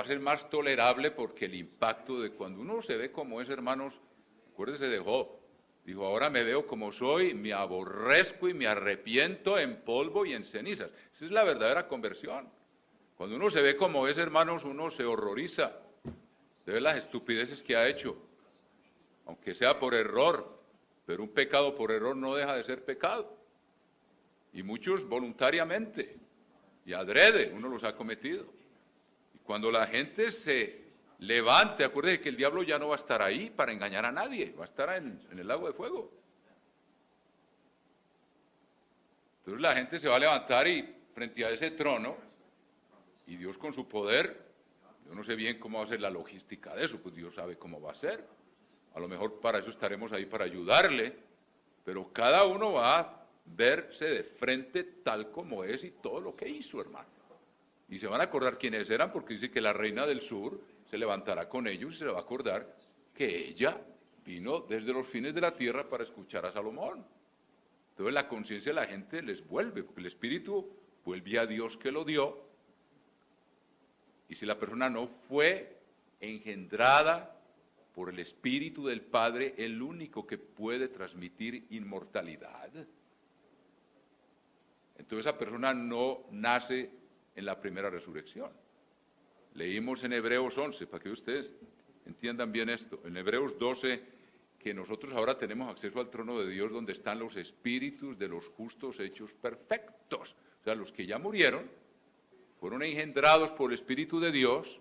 a ser más tolerable porque el impacto de cuando uno se ve como es, hermanos, acuérdese de Job, dijo, ahora me veo como soy, me aborrezco y me arrepiento en polvo y en cenizas. Esa es la verdadera conversión. Cuando uno se ve como es, hermanos, uno se horroriza de ver las estupideces que ha hecho, aunque sea por error, pero un pecado por error no deja de ser pecado. Y muchos voluntariamente y adrede uno los ha cometido. Y cuando la gente se levante, acuérdese que el diablo ya no va a estar ahí para engañar a nadie, va a estar en el lago de fuego. Entonces la gente se va a levantar y frente a ese trono, y Dios con su poder, yo no sé bien cómo va a ser la logística de eso, pues Dios sabe cómo va a ser. A lo mejor para eso estaremos ahí para ayudarle, pero cada uno va a verse de frente tal como es y todo lo que hizo, hermano. Y se van a acordar quiénes eran, porque dice que la reina del sur se levantará con ellos y se le va a acordar que ella vino desde los fines de la tierra para escuchar a Salomón. Entonces la conciencia de la gente les vuelve, porque el espíritu vuelve a Dios que lo dio. Y si la persona no fue engendrada por el espíritu del Padre, el único que puede transmitir inmortalidad, entonces esa persona no nace en la primera resurrección. Leímos en Hebreos 11, para que ustedes entiendan bien esto, en Hebreos 12, que nosotros ahora tenemos acceso al trono de Dios donde están los espíritus de los justos hechos perfectos. O sea, los que ya murieron, fueron engendrados por el Espíritu de Dios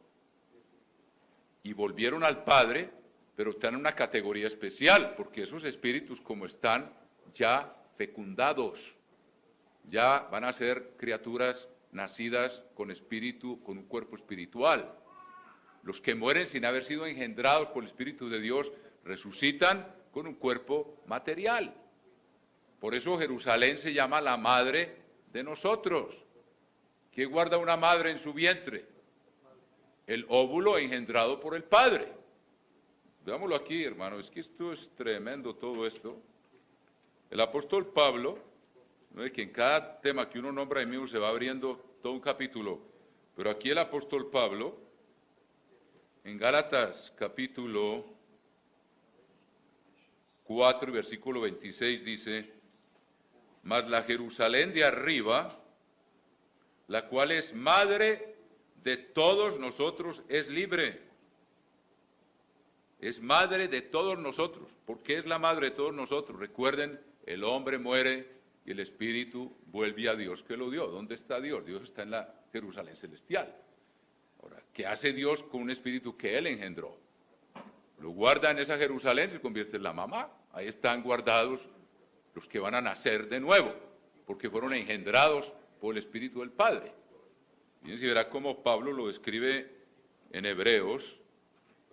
y volvieron al Padre, pero están en una categoría especial, porque esos espíritus, como están ya fecundados, ya van a ser criaturas nacidas con espíritu, con un cuerpo espiritual. Los que mueren sin haber sido engendrados por el Espíritu de Dios resucitan con un cuerpo material. Por eso Jerusalén se llama la madre de nosotros. ¿Qué guarda una madre en su vientre? El óvulo engendrado por el Padre. Veámoslo aquí, hermano, es que esto es tremendo todo esto. El apóstol Pablo, ¿no?, que en cada tema que uno nombra ahí mismo se va abriendo todo un capítulo, pero aquí el apóstol Pablo, en Gálatas capítulo 4 y versículo 26 dice, mas la Jerusalén de arriba, la cual es madre de todos nosotros, es libre. Es madre de todos nosotros. ¿Por qué es la madre de todos nosotros? Recuerden, el hombre muere y el espíritu vuelve a Dios que lo dio. ¿Dónde está Dios? Dios está en la Jerusalén celestial. Ahora, ¿qué hace Dios con un espíritu que Él engendró? Lo guarda en esa Jerusalén, se convierte en la mamá. Ahí están guardados los que van a nacer de nuevo, porque fueron engendrados por el Espíritu del Padre. Fíjense, si verá cómo Pablo lo escribe en Hebreos,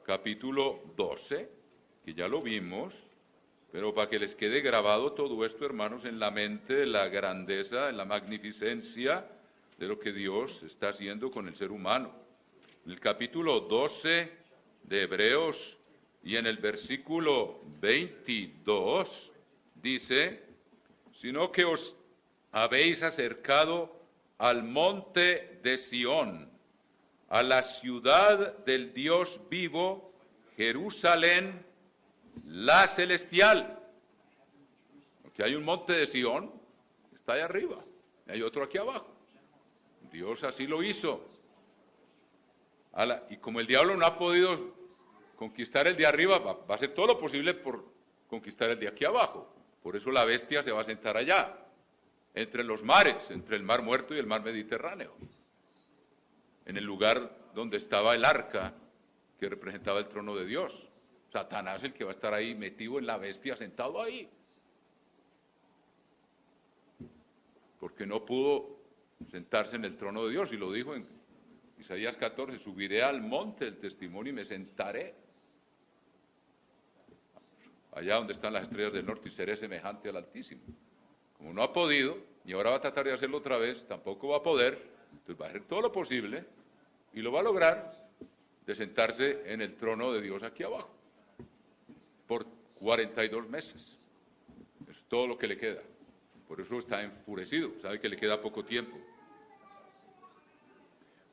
capítulo 12, que ya lo vimos, pero para que les quede grabado todo esto, hermanos, en la mente, la grandeza, la magnificencia de lo que Dios está haciendo con el ser humano. En el capítulo 12 de Hebreos y en el versículo 22 dice, sino que os habéis acercado al monte de Sión, a la ciudad del Dios vivo, Jerusalén, la celestial. Porque hay un monte de Sión, está ahí arriba, y hay otro aquí abajo. Dios así lo hizo. Y como el diablo no ha podido conquistar el de arriba, va a hacer todo lo posible por conquistar el de aquí abajo. Por eso la bestia se va a sentar allá, entre los mares, entre el mar Muerto y el mar Mediterráneo, en el lugar donde estaba el arca que representaba el trono de Dios. Satanás es el que va a estar ahí metido en la bestia, sentado ahí, porque no pudo sentarse en el trono de Dios, y lo dijo en Isaías 14, subiré al monte del testimonio y me sentaré allá donde están las estrellas del norte y seré semejante al Altísimo. Como no ha podido, y ahora va a tratar de hacerlo otra vez, tampoco va a poder, entonces va a hacer todo lo posible y lo va a lograr de sentarse en el trono de Dios aquí abajo por 42 meses. Es todo lo que le queda. Por eso está enfurecido, sabe que le queda poco tiempo.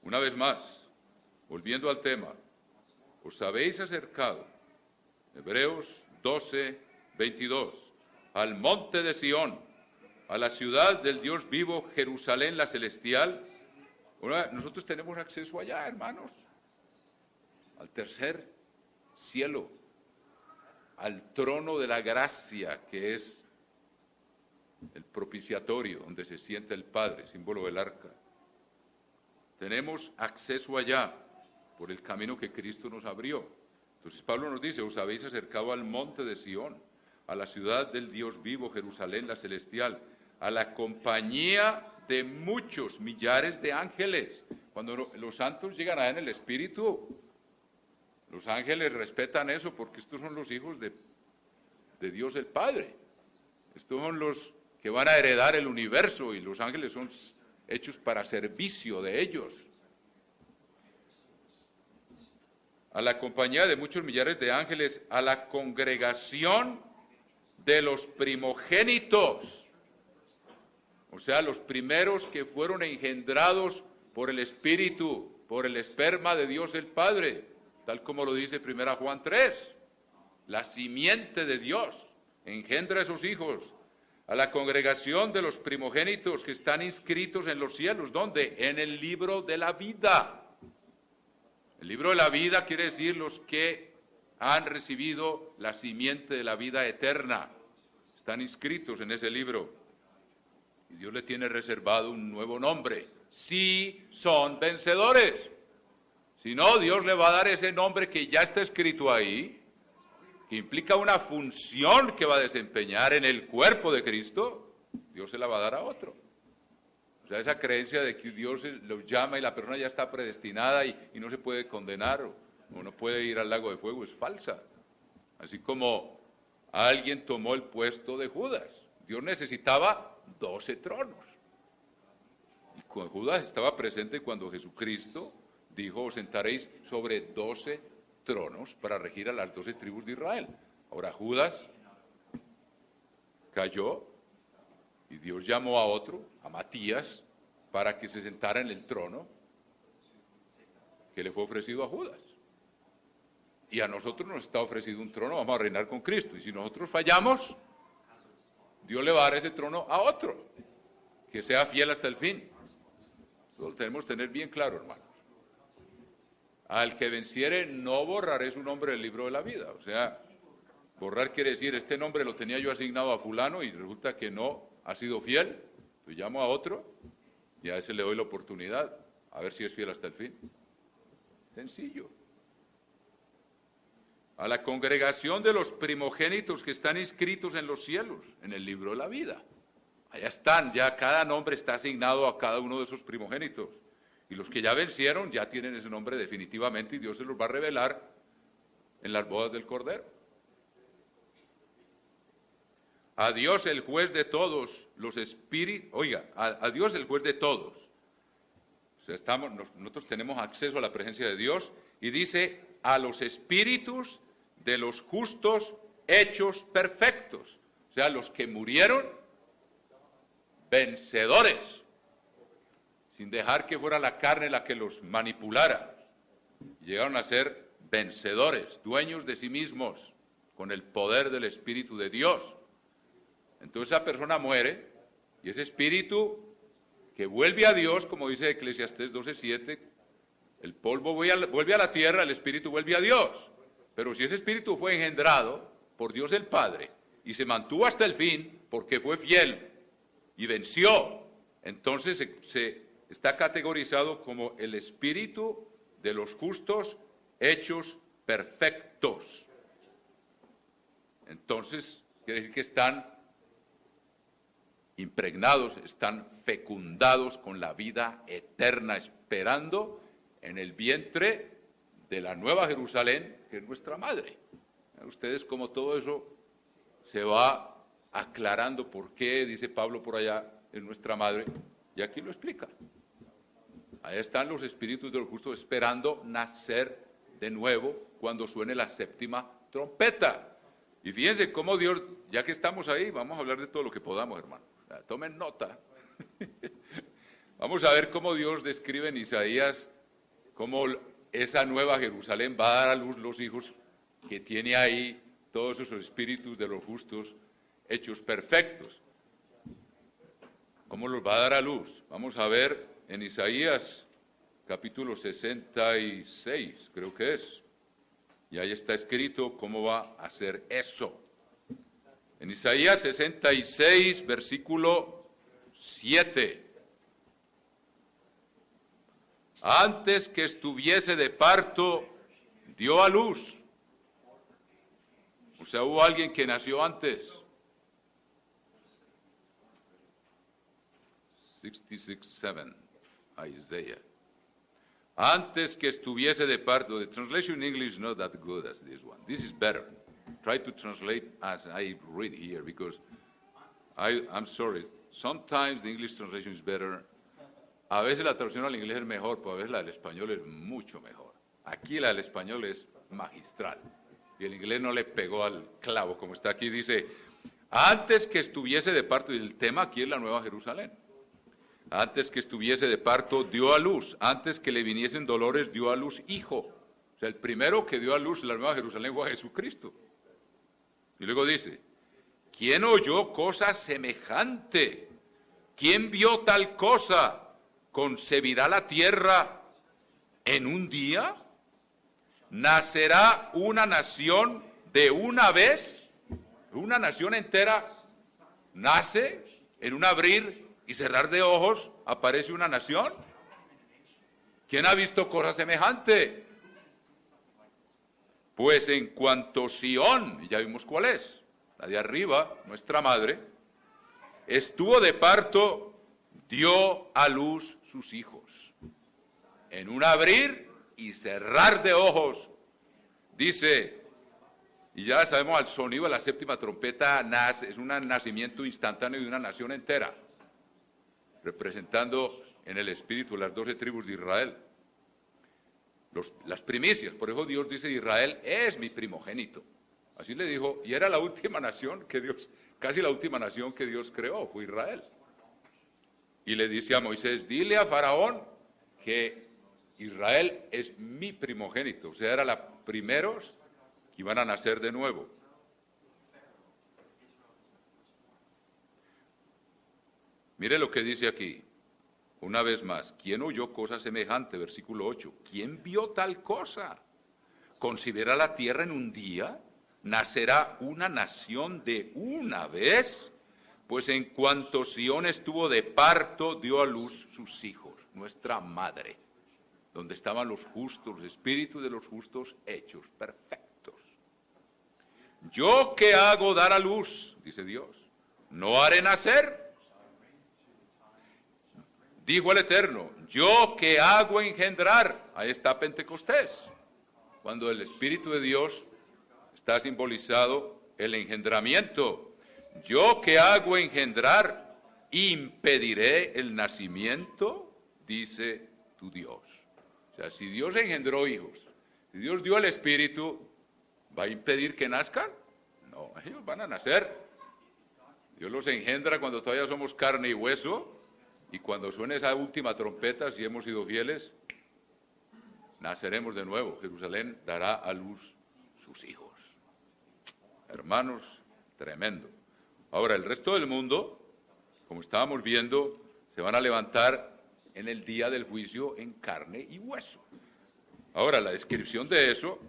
Una vez más, volviendo al tema, os habéis acercado, Hebreos 12, 22, al monte de Sión, a la ciudad del Dios vivo, Jerusalén la celestial. Ahora, nosotros tenemos acceso allá, hermanos, al tercer cielo, al trono de la gracia, que es el propiciatorio, donde se sienta el Padre, símbolo del arca. Tenemos acceso allá por el camino que Cristo nos abrió. Entonces Pablo nos dice, os habéis acercado al monte de Sión, a la ciudad del Dios vivo, Jerusalén la celestial, a la compañía de muchos millares de ángeles. Cuando los santos llegan allá en el Espíritu, los ángeles respetan eso porque estos son los hijos de Dios el Padre. Estos son los que van a heredar el universo y los ángeles son hechos para servicio de ellos. A la compañía de muchos millares de ángeles, a la congregación de los primogénitos, o sea, los primeros que fueron engendrados por el Espíritu, por el esperma de Dios el Padre, tal como lo dice 1 Juan 3, la simiente de Dios engendra a esos hijos. A la congregación de los primogénitos que están inscritos en los cielos, ¿dónde? En el libro de la vida. El libro de la vida quiere decir los que han recibido la simiente de la vida eterna. Están inscritos en ese libro. Y Dios le tiene reservado un nuevo nombre. Sí son vencedores. Si no, Dios le va a dar ese nombre que ya está escrito ahí, que implica una función que va a desempeñar en el cuerpo de Cristo. Dios se la va a dar a otro. O sea, esa creencia de que Dios lo llama y la persona ya está predestinada y no se puede condenar o no puede ir al lago de fuego es falsa. Así como alguien tomó el puesto de Judas. Dios necesitaba 12 tronos. Y con Judas estaba presente cuando Jesucristo dijo, os sentaréis sobre 12 tronos para regir a las 12 tribus de Israel. Ahora Judas cayó y Dios llamó a otro, a Matías, para que se sentara en el trono que le fue ofrecido a Judas. Y a nosotros nos está ofrecido un trono, vamos a reinar con Cristo. Y si nosotros fallamos, Dios le va a dar ese trono a otro, que sea fiel hasta el fin. Eso lo tenemos que tener bien claro, hermanos. Al que venciere, no borraré su nombre del libro de la vida. O sea, borrar quiere decir, este nombre lo tenía yo asignado a fulano y resulta que no ha sido fiel. Yo llamo a otro y a ese le doy la oportunidad, a ver si es fiel hasta el fin. Sencillo. A la congregación de los primogénitos que están inscritos en los cielos, en el libro de la vida. Allá están, ya cada nombre está asignado a cada uno de esos primogénitos. Y los que ya vencieron ya tienen ese nombre definitivamente y Dios se los va a revelar en las bodas del Cordero. A Dios el juez de todos, los espíritus, oiga, a Dios el juez de todos. O sea, nosotros tenemos acceso a la presencia de Dios y dice a los espíritus de los justos hechos perfectos. O sea, los que murieron vencedores, sin dejar que fuera la carne la que los manipulara. Llegaron a ser vencedores, dueños de sí mismos, con el poder del Espíritu de Dios. Entonces esa persona muere, y ese espíritu que vuelve a Dios, como dice Eclesiastés 12:7, el polvo vuelve a la tierra, el espíritu vuelve a Dios. Pero si ese espíritu fue engendrado por Dios el Padre, y se mantuvo hasta el fin, porque fue fiel, y venció, entonces se está categorizado como el espíritu de los justos hechos perfectos. Entonces, quiere decir que están impregnados, están fecundados con la vida eterna, esperando en el vientre de la nueva Jerusalén, que es nuestra madre. Ustedes como todo eso se va aclarando por qué, dice Pablo por allá, es nuestra madre, y aquí lo explica. Ahí están los espíritus de los justos esperando nacer de nuevo cuando suene la séptima trompeta. Y fíjense cómo Dios, ya que estamos ahí, vamos a hablar de todo lo que podamos, hermano. Tomen nota. Vamos a ver cómo Dios describe en Isaías cómo esa nueva Jerusalén va a dar a luz los hijos que tiene ahí todos esos espíritus de los justos hechos perfectos. ¿Cómo los va a dar a luz? Vamos a ver en Isaías capítulo 66, creo que es. Y ahí está escrito cómo va a hacer eso. En Isaías 66, versículo 7. Antes que estuviese de parto, dio a luz. O sea, hubo alguien que nació antes. 66:7, Isaiah. Antes que estuviese de parto. The translation in English is not that good as this one. This is better. Try to translate as I read here, because I'm sorry. Sometimes the English translation is better. A veces la traducción al inglés es mejor, pero a veces la del español es mucho mejor. Aquí la del español es magistral. Y el inglés no le pegó al clavo, como está aquí. Dice, antes que estuviese de parto, y el tema aquí es la Nueva Jerusalén. Antes que estuviese de parto, dio a luz. Antes que le viniesen dolores, dio a luz hijo. O sea, el primero que dio a luz la Nueva Jerusalén fue a Jesucristo. Y luego dice, ¿quién oyó cosa semejante? ¿Quién vio tal cosa? ¿Concebirá la tierra en un día? ¿Nacerá una nación de una vez? ¿Una nación entera nace en un abrir y cerrar de ojos? ¿Aparece una nación? ¿Quién ha visto cosa semejante? Pues en cuanto Sión, y ya vimos cuál es, la de arriba, nuestra madre, estuvo de parto, dio a luz sus hijos. En un abrir y cerrar de ojos, dice, y ya sabemos, al sonido de la séptima trompeta nace, es un nacimiento instantáneo de una nación entera, representando en el espíritu las 12 tribus de Israel. Las primicias, por eso Dios dice, Israel es mi primogénito. Así le dijo, y era la última nación que Dios, casi la última nación que Dios creó, fue Israel. Y le dice a Moisés, dile a Faraón que Israel es mi primogénito, o sea, eran los primeros que iban a nacer de nuevo. Mire lo que dice aquí, una vez más, ¿quién oyó cosa semejante? Versículo 8, ¿quién vio tal cosa? ¿Concibirá la tierra en un día? ¿Nacerá una nación de una vez? Pues en cuanto Sión estuvo de parto, dio a luz sus hijos, nuestra madre, donde estaban los justos, los espíritus de los justos hechos perfectos. ¿Yo qué hago dar a luz? Dice Dios. ¿No haré nacer? Dijo el Eterno, ¿yo qué hago engendrar? Ahí está Pentecostés, cuando el Espíritu de Dios está simbolizado el engendramiento. ¿Yo qué hago engendrar? ¿Impediré el nacimiento? Dice tu Dios. O sea, si Dios engendró hijos, si Dios dio el Espíritu, ¿va a impedir que nazcan? No, ellos van a nacer. Dios los engendra cuando todavía somos carne y hueso, y cuando suene esa última trompeta, si hemos sido fieles, naceremos de nuevo. Jerusalén dará a luz sus hijos. Hermanos, tremendo. Ahora, el resto del mundo, como estábamos viendo, se van a levantar en el día del juicio en carne y hueso. Ahora, la descripción de eso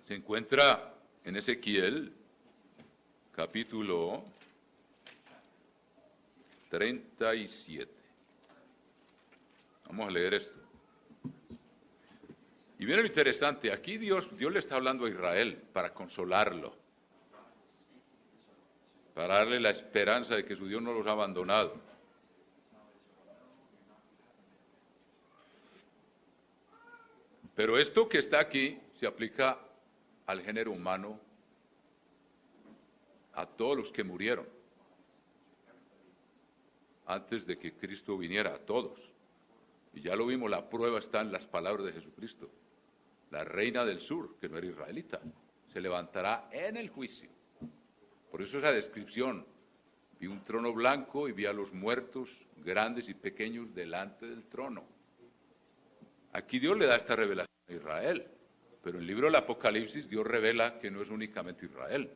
se encuentra en Ezequiel, capítulo 37. Vamos a leer esto. Y miren lo interesante, aquí Dios le está hablando a Israel para consolarlo, para darle la esperanza de que su Dios no los ha abandonado. Pero esto que está aquí se aplica al género humano, a todos los que murieron antes de que Cristo viniera, a todos. Y ya lo vimos, la prueba está en las palabras de Jesucristo. La reina del sur, que no era israelita, se levantará en el juicio. Por eso esa descripción, vi un trono blanco y vi a los muertos, grandes y pequeños, delante del trono. Aquí Dios le da esta revelación. Israel. Pero en el libro del Apocalipsis Dios revela que no es únicamente Israel.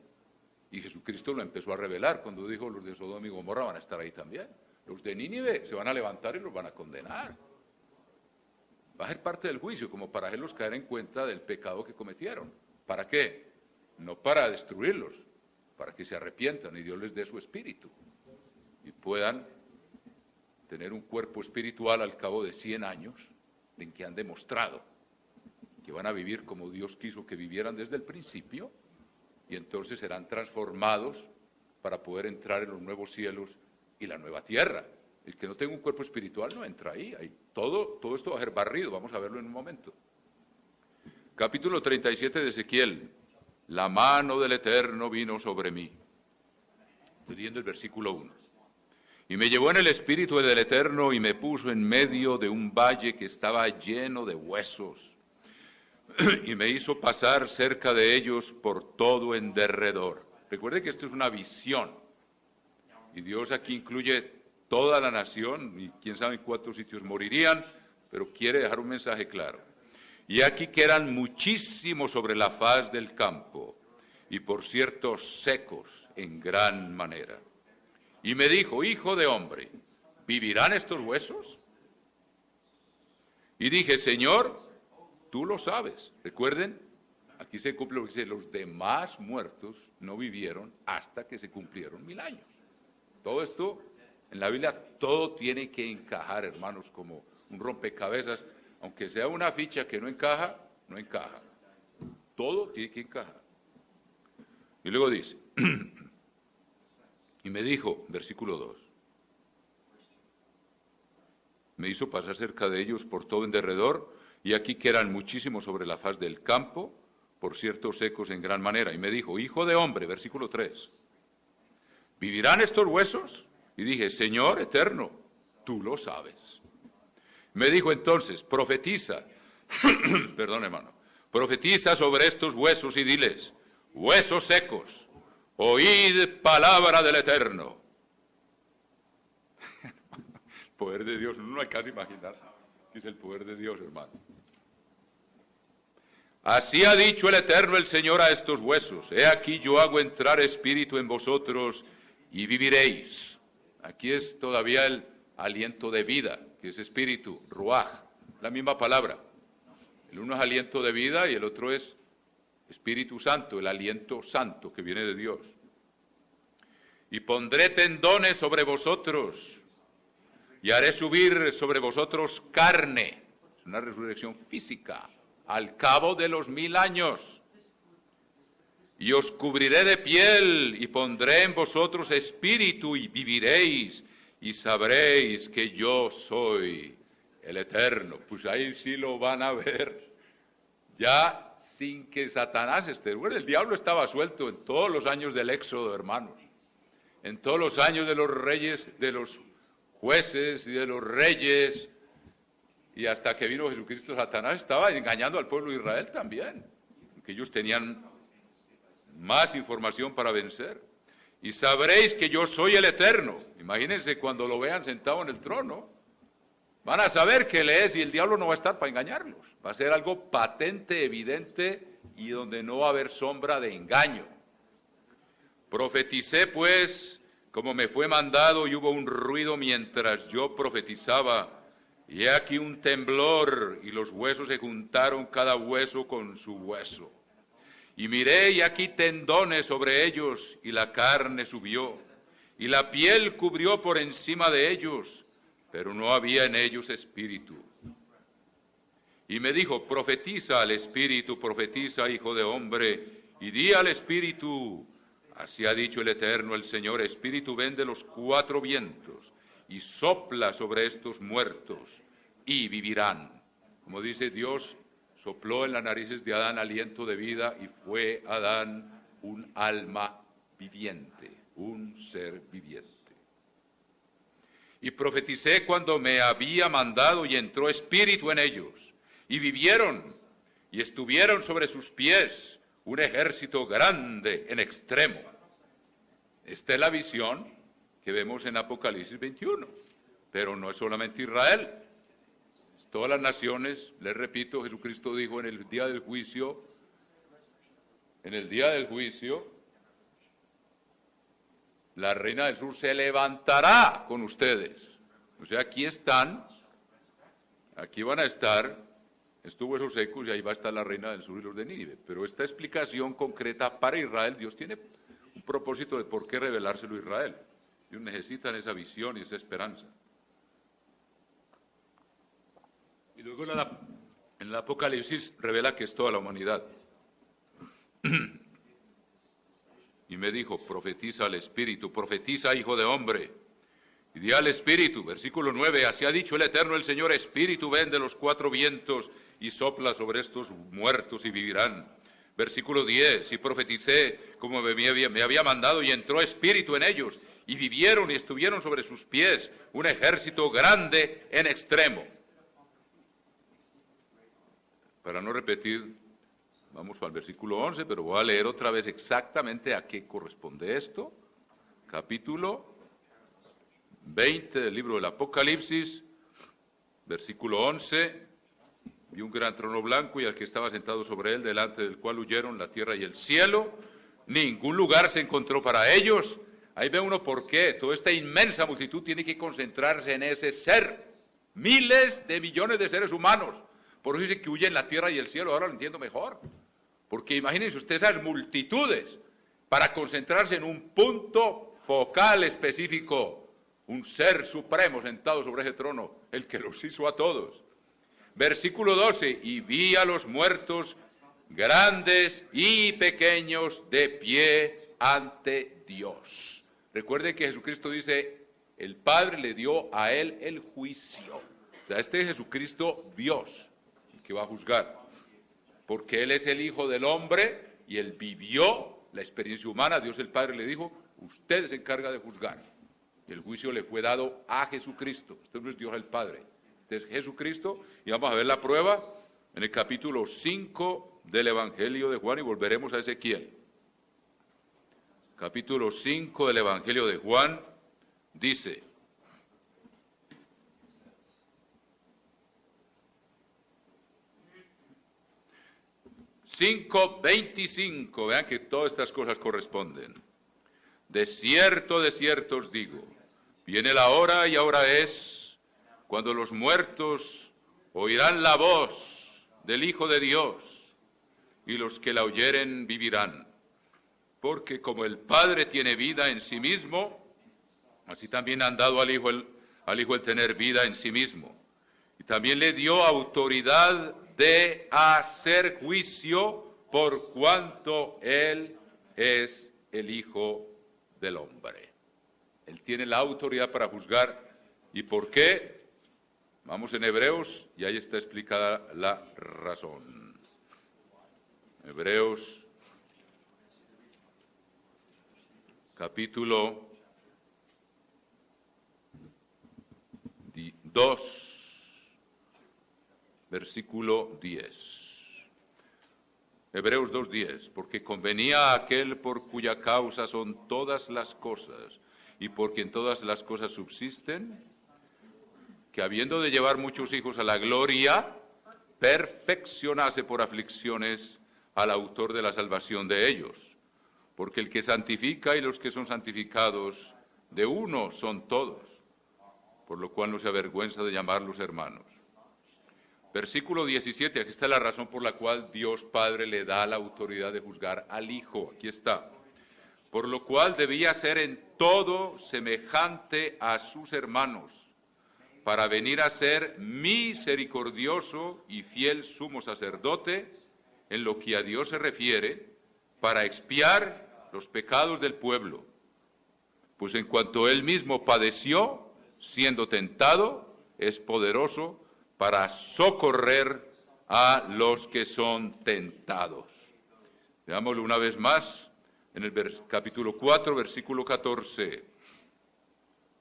Y Jesucristo lo empezó a revelar cuando dijo: los de Sodoma y Gomorra van a estar ahí también. Los de Nínive se van a levantar y los van a condenar. Va a ser parte del juicio, como para hacerlos caer en cuenta del pecado que cometieron. ¿Para qué? No para destruirlos, para que se arrepientan y Dios les dé su espíritu y puedan tener un cuerpo espiritual al cabo de 100 años en que han demostrado que van a vivir como Dios quiso que vivieran desde el principio, y entonces serán transformados para poder entrar en los nuevos cielos y la nueva tierra. El que no tenga un cuerpo espiritual no entra ahí. Todo esto va a ser barrido, vamos a verlo en un momento. Capítulo 37 de Ezequiel. La mano del Eterno vino sobre mí. Estoy leyendo el versículo 1. Y me llevó en el espíritu del Eterno y me puso en medio de un valle que estaba lleno de huesos. Y me hizo pasar cerca de ellos por todo en derredor. Recuerde que esto es una visión. Y Dios aquí incluye toda la nación, y quién sabe en cuántos sitios morirían, pero quiere dejar un mensaje claro. Y aquí que eran muchísimos sobre la faz del campo, y por cierto secos en gran manera. Y me dijo: hijo de hombre, ¿vivirán estos huesos? Y dije: Señor, tú lo sabes. Recuerden, aquí se cumple lo que dice: los demás muertos no vivieron hasta que se cumplieron 1000 años. Todo esto, en la Biblia, todo tiene que encajar, hermanos, como un rompecabezas. Aunque sea una ficha que no encaja, no encaja. Todo tiene que encajar. Y luego dice, y me dijo, versículo 2, me hizo pasar cerca de ellos por todo en derredor, y aquí que eran muchísimos sobre la faz del campo, por cierto secos en gran manera. Y me dijo: hijo de hombre, versículo 3, ¿vivirán estos huesos? Y dije: Señor eterno, tú lo sabes. Me dijo entonces: profetiza, perdón hermano, profetiza sobre estos huesos y diles: huesos secos, oíd palabra del Eterno. El poder de Dios, uno no alcanza a imaginar qué es el poder de Dios, hermano. Así ha dicho el Eterno, el Señor, a estos huesos: he aquí yo hago entrar espíritu en vosotros y viviréis. Aquí es todavía el aliento de vida, que es espíritu, ruaj, la misma palabra. El uno es aliento de vida y el otro es Espíritu Santo, el aliento santo que viene de Dios. Y pondré tendones sobre vosotros y haré subir sobre vosotros carne. Es una resurrección física al cabo de los 1000 años. Y os cubriré de piel y pondré en vosotros espíritu y viviréis y sabréis que yo soy el Eterno. Pues ahí sí lo van a ver, ya sin que Satanás esté. Bueno, el diablo estaba suelto en todos los años del Éxodo, hermanos, en todos los años de los reyes, de los jueces y de los reyes, y hasta que vino Jesucristo, Satanás estaba engañando al pueblo de Israel también, que ellos tenían más información para vencer. Y sabréis que yo soy el Eterno. Imagínense cuando lo vean sentado en el trono, van a saber que Él es, y el diablo no va a estar para engañarlos. Va a ser algo patente, evidente, y donde no va a haber sombra de engaño. Profeticé pues como me fue mandado, y hubo un ruido mientras yo profetizaba, y he aquí un temblor, y los huesos se juntaron cada hueso con su hueso. Y miré, y aquí tendones sobre ellos, y la carne subió, y la piel cubrió por encima de ellos, pero no había en ellos espíritu. Y me dijo: profetiza al espíritu, profetiza, hijo de hombre, y di al espíritu: así ha dicho el Eterno, el Señor, espíritu, ven de los 4 vientos, y sopla sobre estos muertos, y vivirán. Como dice Dios, sopló en las narices de Adán aliento de vida, y fue Adán un alma viviente, un ser viviente. Y profeticé cuando me había mandado, y entró espíritu en ellos, y vivieron, y estuvieron sobre sus pies un ejército grande en extremo. Esta es la visión que vemos en Apocalipsis 21, pero no es solamente Israel. todas las naciones, les repito, Jesucristo dijo en el día del juicio, la reina del sur se levantará con ustedes. O sea, aquí están, aquí van a estar estos huesos secos y ahí va a estar la reina del sur y los de Nínive. Pero esta explicación concreta para Israel, Dios tiene un propósito de por qué revelárselo a Israel. Ellos necesitan esa visión y esa esperanza. Y luego en el Apocalipsis revela que es toda la humanidad. Y me dijo, profetiza al Espíritu, profetiza, hijo de hombre, y di al Espíritu, versículo 9, así ha dicho el Eterno, el Señor, Espíritu, ven de los cuatro vientos y sopla sobre estos muertos y vivirán. Versículo 10, y profeticé como me había mandado, y entró Espíritu en ellos, y vivieron y estuvieron sobre sus pies un ejército grande en extremo. Para no repetir, vamos al versículo 11, pero voy a leer otra vez exactamente a qué corresponde esto. Capítulo 20 del libro del Apocalipsis, versículo 11. Vi un gran trono blanco y al que estaba sentado sobre él, delante del cual huyeron la tierra y el cielo. Ningún lugar se encontró para ellos. Ahí ve uno por qué. Toda esta inmensa multitud tiene que concentrarse en ese ser. Miles de millones de seres humanos. Por eso dice que huyen la tierra y el cielo. Ahora lo entiendo mejor. Porque imagínense ustedes esas multitudes para concentrarse en un punto focal específico. Un ser supremo sentado sobre ese trono, el que los hizo a todos. Versículo 12, y vi a los muertos grandes y pequeños de pie ante Dios. Recuerde que Jesucristo dice, el Padre le dio a él el juicio. O sea, este es Jesucristo Dios, el que va a juzgar. Porque él es el Hijo del Hombre y él vivió la experiencia humana. Dios el Padre le dijo, usted se encarga de juzgar. Y el juicio le fue dado a Jesucristo. Usted no es Dios el Padre. Es Jesucristo, y vamos a ver la prueba en el capítulo 5 del Evangelio de Juan, y volveremos a Ezequiel. Capítulo 5 del Evangelio de Juan, dice, (5:25), vean que todas estas cosas corresponden. De cierto os digo, viene la hora y ahora es, cuando los muertos oirán la voz del Hijo de Dios, y los que la oyeren vivirán. Porque como el Padre tiene vida en sí mismo, así también han dado al Hijo el tener vida en sí mismo. Y también le dio autoridad de hacer juicio por cuanto Él es el Hijo del Hombre. Él tiene la autoridad para juzgar. ¿Y por qué? Vamos en Hebreos, y ahí está explicada la razón. Hebreos, capítulo 2, versículo 10. Hebreos 2:10, porque convenía a aquel por cuya causa son todas las cosas, y por quien todas las cosas subsisten, que habiendo de llevar muchos hijos a la gloria, perfeccionase por aflicciones al autor de la salvación de ellos. Porque el que santifica y los que son santificados, de uno son todos, por lo cual no se avergüenza de llamarlos hermanos. Versículo 17, aquí está la razón por la cual Dios Padre le da la autoridad de juzgar al Hijo. Aquí está. Por lo cual debía ser en todo semejante a sus hermanos, para venir a ser misericordioso y fiel sumo sacerdote en lo que a Dios se refiere, para expiar los pecados del pueblo. Pues en cuanto él mismo padeció, siendo tentado, es poderoso para socorrer a los que son tentados. Veámoslo una vez más en el capítulo 4, versículo 14.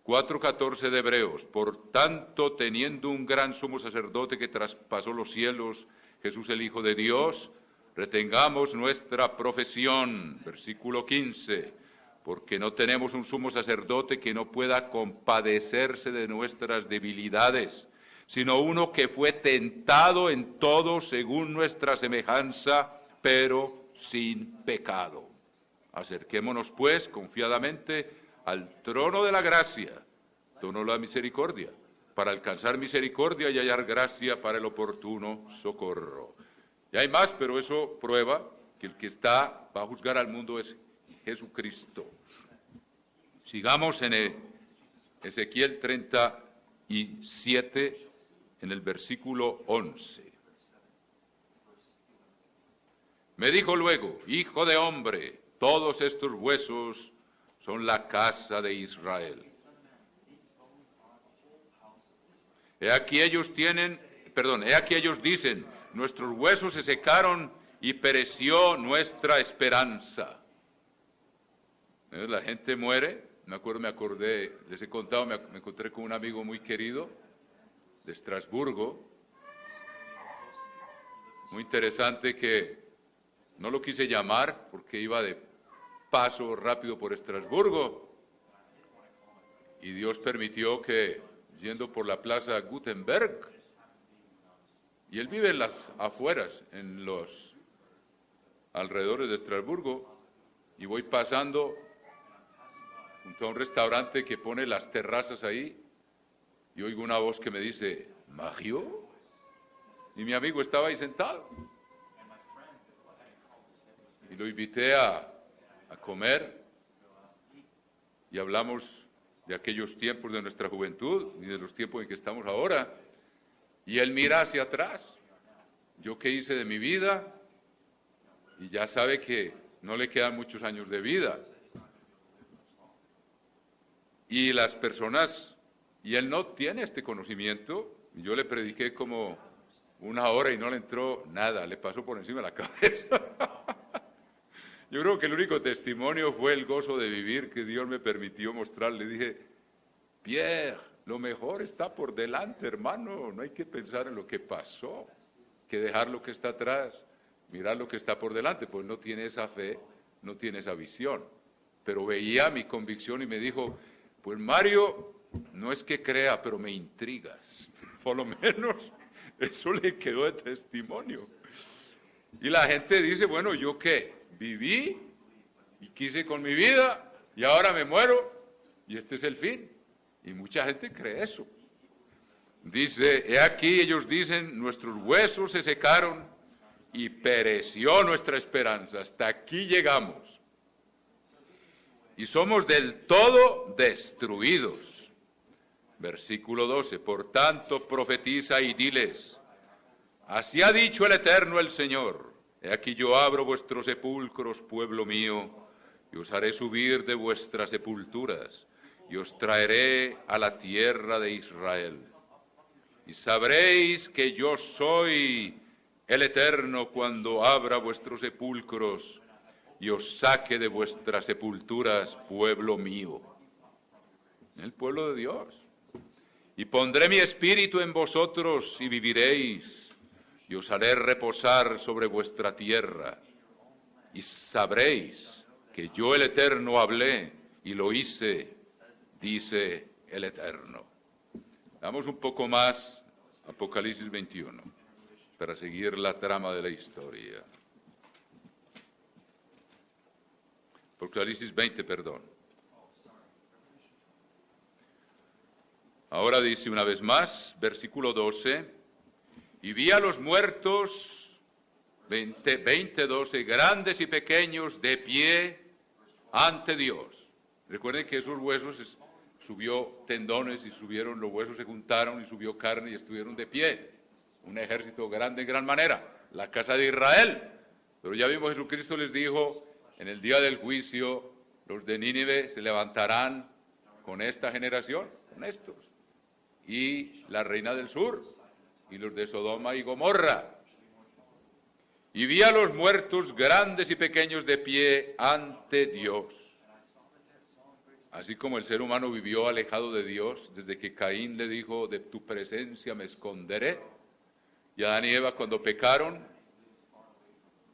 4:14 de Hebreos. Por tanto, teniendo un gran sumo sacerdote que traspasó los cielos, Jesús el Hijo de Dios, retengamos nuestra profesión. Versículo 15. Porque no tenemos un sumo sacerdote que no pueda compadecerse de nuestras debilidades, sino uno que fue tentado en todo según nuestra semejanza, pero sin pecado. Acerquémonos, pues, confiadamente al trono de la gracia, trono de la misericordia, para alcanzar misericordia y hallar gracia para el oportuno socorro. Y hay más, pero eso prueba que el que va a juzgar al mundo es Jesucristo. Sigamos en Ezequiel 37, en el versículo 11. Me dijo luego, hijo de hombre, todos estos huesos son la casa de Israel. He aquí ellos dicen, nuestros huesos se secaron y pereció nuestra esperanza. La gente muere, me acordé, les he contado, me encontré con un amigo muy querido de Estrasburgo, muy interesante, que no lo quise llamar porque iba de paso rápido por Estrasburgo y Dios permitió que, yendo por la plaza Gutenberg, y él vive en las afueras, en los alrededores de Estrasburgo, y voy pasando junto a un restaurante que pone las terrazas ahí, y oigo una voz que me dice, ¿Mario? Y mi amigo estaba ahí sentado. Y lo invité a comer, y hablamos de aquellos tiempos de nuestra juventud y de los tiempos en que estamos ahora. Y él mira hacia atrás, yo qué hice de mi vida, y ya sabe que no le quedan muchos años de vida. Y las personas, y él no tiene este conocimiento, yo le prediqué como 1 hora y no le entró nada, le pasó por encima de la cabeza. Yo creo que el único testimonio fue el gozo de vivir que Dios me permitió mostrar. Le dije, Pierre, lo mejor está por delante, hermano, no hay que pensar en lo que pasó, que dejar lo que está atrás, mirar lo que está por delante, pues no tiene esa fe, no tiene esa visión. Pero veía mi convicción y me dijo, pues Mario, no es que crea, pero me intrigas, por lo menos eso le quedó de testimonio. Y la gente dice, bueno, ¿yo qué? Viví y quise con mi vida y ahora me muero y este es el fin. Y mucha gente cree eso. Dice, he aquí ellos dicen, nuestros huesos se secaron y pereció nuestra esperanza. Hasta aquí llegamos. Y somos del todo destruidos. Versículo 12, por tanto profetiza y diles, así ha dicho el Eterno el Señor, he aquí yo abro vuestros sepulcros, pueblo mío, y os haré subir de vuestras sepulturas, y os traeré a la tierra de Israel. Y sabréis que yo soy el Eterno cuando abra vuestros sepulcros, y os saque de vuestras sepulturas, pueblo mío. El pueblo de Dios. Y pondré mi espíritu en vosotros y viviréis, y os haré reposar sobre vuestra tierra. Y sabréis que yo el Eterno hablé y lo hice, dice el Eterno. Damos un poco más, Apocalipsis 21, para seguir la trama de la historia. Apocalipsis 20, perdón. Ahora dice una vez más, versículo 12, y vi a los muertos, 12, grandes y pequeños, de pie ante Dios. Recuerden que esos huesos subió tendones y subieron, los huesos se juntaron y subió carne y estuvieron de pie. Un ejército grande en gran manera, la casa de Israel. Pero ya vimos, Jesucristo les dijo, en el día del juicio, los de Nínive se levantarán con esta generación, con estos. Y la reina del sur, y los de Sodoma y Gomorra. Y vi a los muertos grandes y pequeños de pie ante Dios. Así como el ser humano vivió alejado de Dios, desde que Caín le dijo, de tu presencia me esconderé. Y Adán y Eva cuando pecaron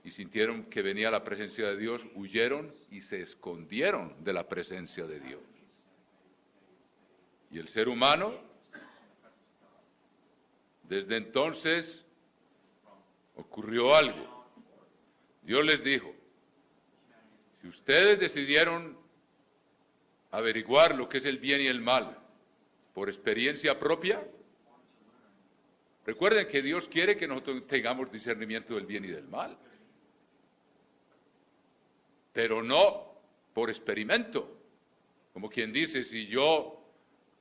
y sintieron que venía la presencia de Dios, huyeron y se escondieron de la presencia de Dios. Y el ser humano Desde entonces ocurrió algo. Dios les dijo, si ustedes decidieron averiguar lo que es el bien y el mal por experiencia propia, recuerden que Dios quiere que nosotros tengamos discernimiento del bien y del mal, pero no por experimento. Como quien dice, si yo,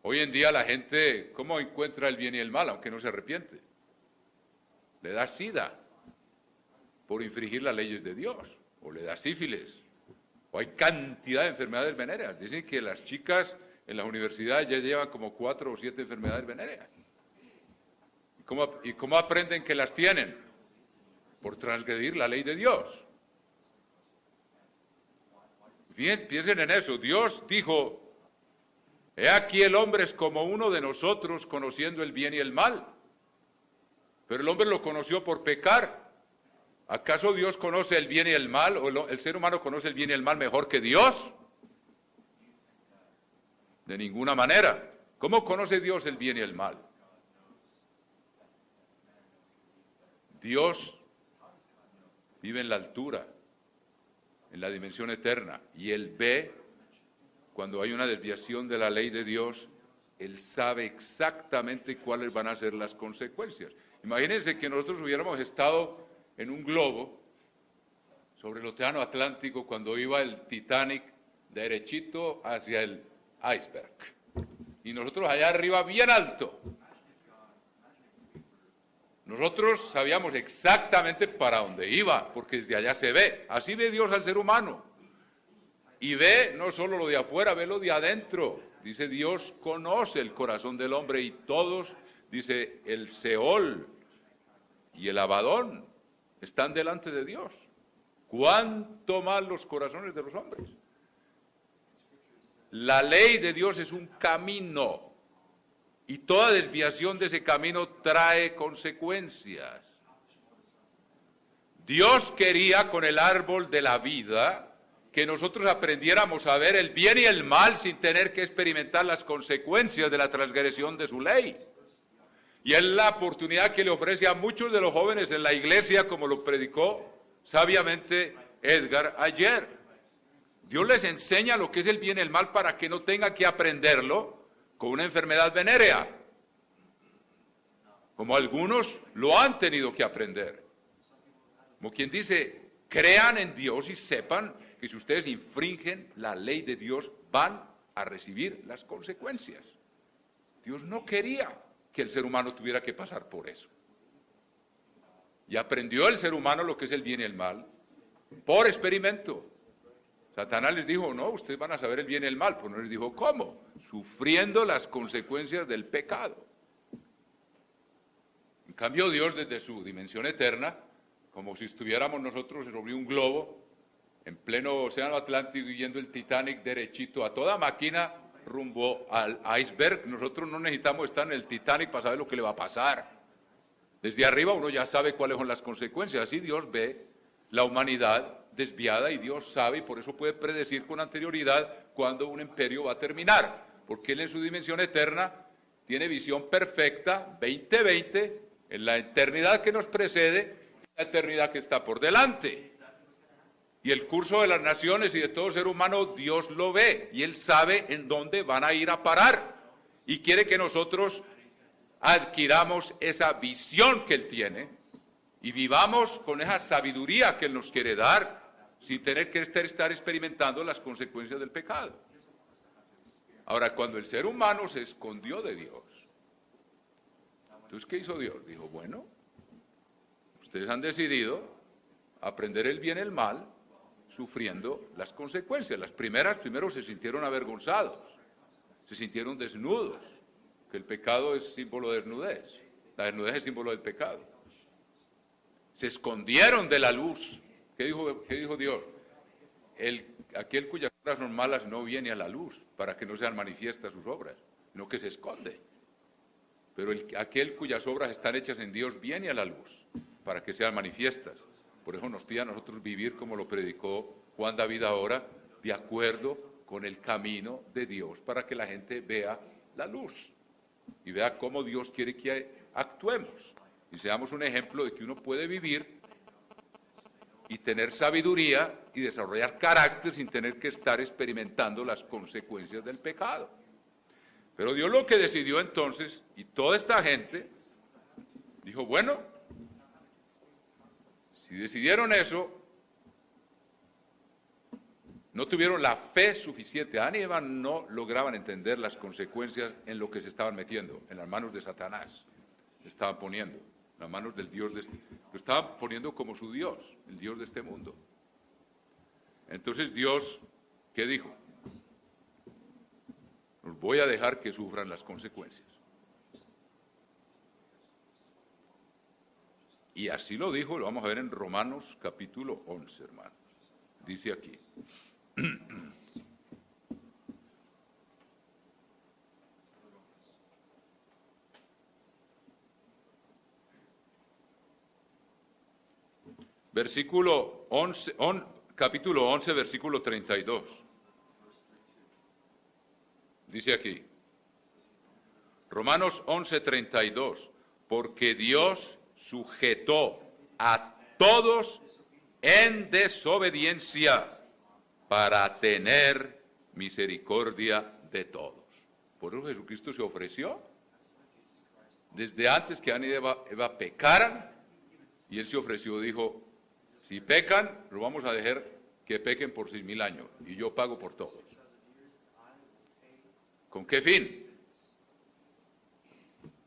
hoy en día la gente, ¿cómo encuentra el bien y el mal, aunque no se arrepiente? Le da sida por infringir las leyes de Dios, o le da sífilis, o hay cantidad de enfermedades venéreas. Dicen que las chicas en las universidades ya llevan como 4 o 7 enfermedades venéreas. ¿Y cómo aprenden que las tienen? Por transgredir la ley de Dios. Bien, piensen en eso. Dios dijo, he aquí el hombre es como uno de nosotros conociendo el bien y el mal. Pero el hombre lo conoció por pecar. ¿Acaso Dios conoce el bien y el mal? ¿O el ser humano conoce el bien y el mal mejor que Dios? De ninguna manera. ¿Cómo conoce Dios el bien y el mal? Dios vive en la altura, en la dimensión eterna, y Él ve cuando hay una desviación de la ley de Dios. Él sabe exactamente cuáles van a ser las consecuencias. Imagínense que nosotros hubiéramos estado en un globo sobre el océano Atlántico cuando iba el Titanic derechito hacia el iceberg, y nosotros allá arriba bien alto. Nosotros sabíamos exactamente para dónde iba, porque desde allá se ve. Así ve Dios al ser humano. Y ve no solo lo de afuera, ve lo de adentro. Dice, Dios conoce el corazón del hombre, y todos, dice, el Seol y el Abadón están delante de Dios. ¿Cuánto más los corazones de los hombres? La ley de Dios es un camino, y toda desviación de ese camino trae consecuencias. Dios quería con el árbol de la vida que nosotros aprendiéramos a ver el bien y el mal sin tener que experimentar las consecuencias de la transgresión de su ley. Y es la oportunidad que le ofrece a muchos de los jóvenes en la iglesia, como lo predicó sabiamente Edgar ayer. Dios les enseña lo que es el bien y el mal para que no tengan que aprenderlo con una enfermedad venérea, como algunos lo han tenido que aprender. Como quien dice, crean en Dios y sepan que si ustedes infringen la ley de Dios van a recibir las consecuencias. Dios no quería que el ser humano tuviera que pasar por eso. Y aprendió el ser humano lo que es el bien y el mal por experimento. Satanás les dijo, no, ustedes van a saber el bien y el mal, pero no les dijo cómo, sufriendo las consecuencias del pecado. En cambio, Dios desde su dimensión eterna, como si estuviéramos nosotros sobre un globo, en pleno océano Atlántico, y yendo el Titanic derechito a toda máquina rumbo al iceberg, nosotros no necesitamos estar en el Titanic para saber lo que le va a pasar. Desde arriba uno ya sabe cuáles son las consecuencias. Así Dios ve la humanidad desviada, y Dios sabe, y por eso puede predecir con anterioridad cuándo un imperio va a terminar, porque Él en su dimensión eterna tiene visión perfecta, 2020, en la eternidad que nos precede, la eternidad que está por delante. Y el curso de las naciones y de todo ser humano, Dios lo ve, y Él sabe en dónde van a ir a parar, y quiere que nosotros adquiramos esa visión que Él tiene, y vivamos con esa sabiduría que Él nos quiere dar, sin tener que estar experimentando las consecuencias del pecado. Ahora, cuando el ser humano se escondió de Dios, entonces, ¿qué hizo Dios? Dijo, bueno, ustedes han decidido aprender el bien y el mal, sufriendo las consecuencias. Las primero se sintieron avergonzados, se sintieron desnudos, que el pecado es símbolo de desnudez, la desnudez es símbolo del pecado. Se escondieron de la luz. ¿Qué dijo Dios? Aquel cuyas obras son malas no viene a la luz, para que no sean manifiestas sus obras, sino que se esconde. Pero aquel cuyas obras están hechas en Dios viene a la luz, para que sean manifiestas. Por eso nos pide a nosotros vivir como lo predicó Juan David ahora, de acuerdo con el camino de Dios, para que la gente vea la luz. y vea cómo Dios quiere que actuemos y seamos un ejemplo de que uno puede vivir y tener sabiduría y desarrollar carácter sin tener que estar experimentando las consecuencias del pecado. Pero Dios lo que decidió entonces, y toda esta gente dijo, bueno, si decidieron eso, no tuvieron la fe suficiente. Adán y Eva no lograban entender las consecuencias en lo que se estaban metiendo, en las manos de Satanás. Se estaban poniendo, en las manos del Dios, lo estaban poniendo como su Dios, el Dios de este mundo. Entonces Dios, ¿qué dijo? Los voy a dejar que sufran las consecuencias. Y así lo dijo, lo vamos a ver en Romanos capítulo 11, hermanos. Dice aquí. Versículo 11, capítulo 11, versículo 32. Dice aquí. Romanos 11, 32. Porque Dios sujetó a todos en desobediencia para tener misericordia de todos. Por eso Jesucristo se ofreció desde antes que Adán y Eva pecaran, y Él se ofreció, dijo, si pecan, lo vamos a dejar que pequen por 6,000 años, y yo pago por todos. ¿Con qué fin?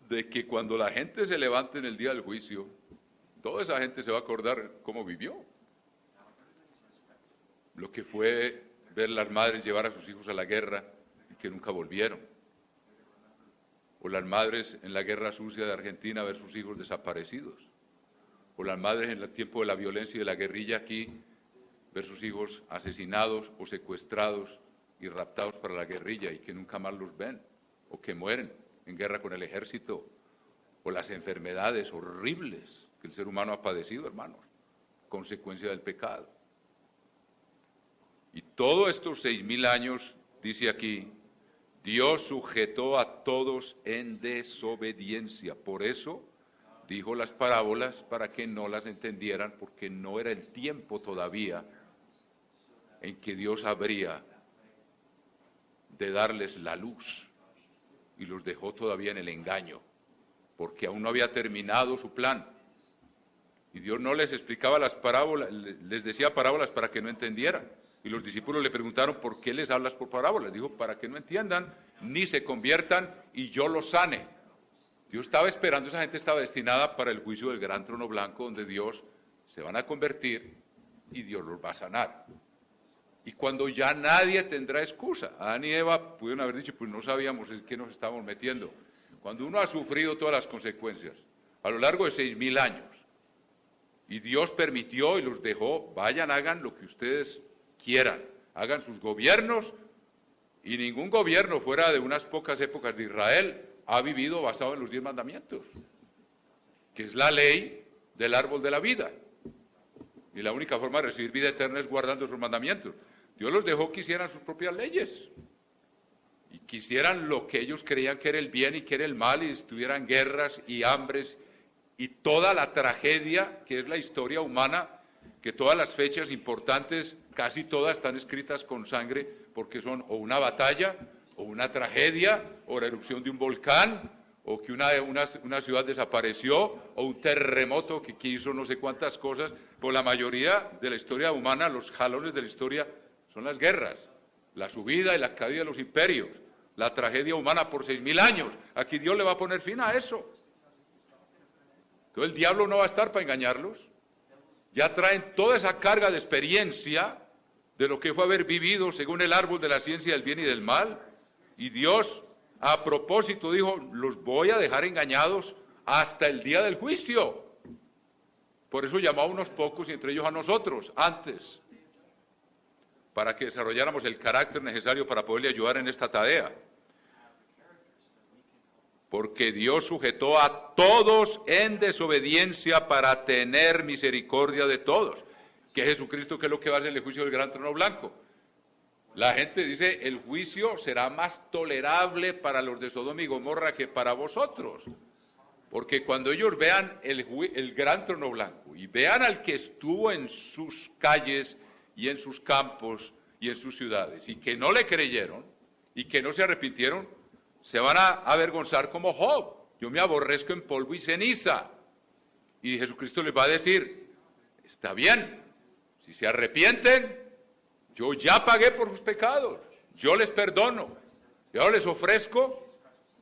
De que cuando la gente se levante en el día del juicio, toda esa gente se va a acordar cómo vivió. Lo que fue ver las madres llevar a sus hijos a la guerra y que nunca volvieron. O las madres en la guerra sucia de Argentina ver sus hijos desaparecidos. O las madres en el tiempo de la violencia y de la guerrilla aquí ver sus hijos asesinados o secuestrados y raptados para la guerrilla y que nunca más los ven. O que mueren en guerra con el ejército, o las enfermedades horribles que el ser humano ha padecido, hermanos, consecuencia del pecado. Y todos estos 6,000 años, dice aquí, Dios sujetó a todos en desobediencia. Por eso dijo las parábolas para que no las entendieran, porque no era el tiempo todavía en que Dios habría de darles la luz. Y los dejó todavía en el engaño, porque aún no había terminado su plan. Y Dios no les explicaba las parábolas, les decía parábolas para que no entendieran. Y los discípulos le preguntaron, ¿por qué les hablas por parábolas? Dijo, para que no entiendan, ni se conviertan, y yo los sane. Dios estaba esperando, esa gente estaba destinada para el juicio del gran trono blanco, donde Dios se van a convertir y Dios los va a sanar. Y cuando ya nadie tendrá excusa, Adán y Eva pudieron haber dicho, pues no sabíamos en qué nos estábamos metiendo. Cuando uno ha sufrido todas las consecuencias, a lo largo de 6,000 años, y Dios permitió y los dejó, vayan, hagan lo que ustedes quieran, hagan sus gobiernos, y ningún gobierno fuera de unas pocas épocas de Israel ha vivido basado en los 10 mandamientos, que es la ley del árbol de la vida. Y la única forma de recibir vida eterna es guardando sus mandamientos. Dios los dejó que hicieran sus propias leyes y que hicieran lo que ellos creían que era el bien y que era el mal, y estuvieran guerras y hambres y toda la tragedia que es la historia humana, que todas las fechas importantes, casi todas están escritas con sangre, porque son o una batalla, o una tragedia, o la erupción de un volcán, o que una ciudad desapareció, o un terremoto que hizo no sé cuántas cosas. Por la mayoría de la historia humana, los jalones de la historia son las guerras, la subida y la caída de los imperios, la tragedia humana por 6,000 años. Aquí Dios le va a poner fin a eso. Entonces el diablo no va a estar para engañarlos. Ya traen toda esa carga de experiencia de lo que fue haber vivido según el árbol de la ciencia del bien y del mal. Y Dios, a propósito, dijo, los voy a dejar engañados hasta el día del juicio. Por eso llamó a unos pocos, y entre ellos a nosotros, antes, para que desarrolláramos el carácter necesario para poderle ayudar en esta tarea. Porque Dios sujetó a todos en desobediencia para tener misericordia de todos. Que Jesucristo, ¿qué es lo que va a hacer en el juicio del gran trono blanco? La gente dice, el juicio será más tolerable para los de Sodoma y Gomorra que para vosotros. Porque cuando ellos vean el gran trono blanco y vean al que estuvo en sus calles y en sus campos y en sus ciudades y que no le creyeron y que no se arrepintieron, se van a avergonzar como Job. Yo me aborrezco en polvo y ceniza. Y Jesucristo les va a decir, está bien, si se arrepienten, yo ya pagué por sus pecados, yo les perdono, yo les ofrezco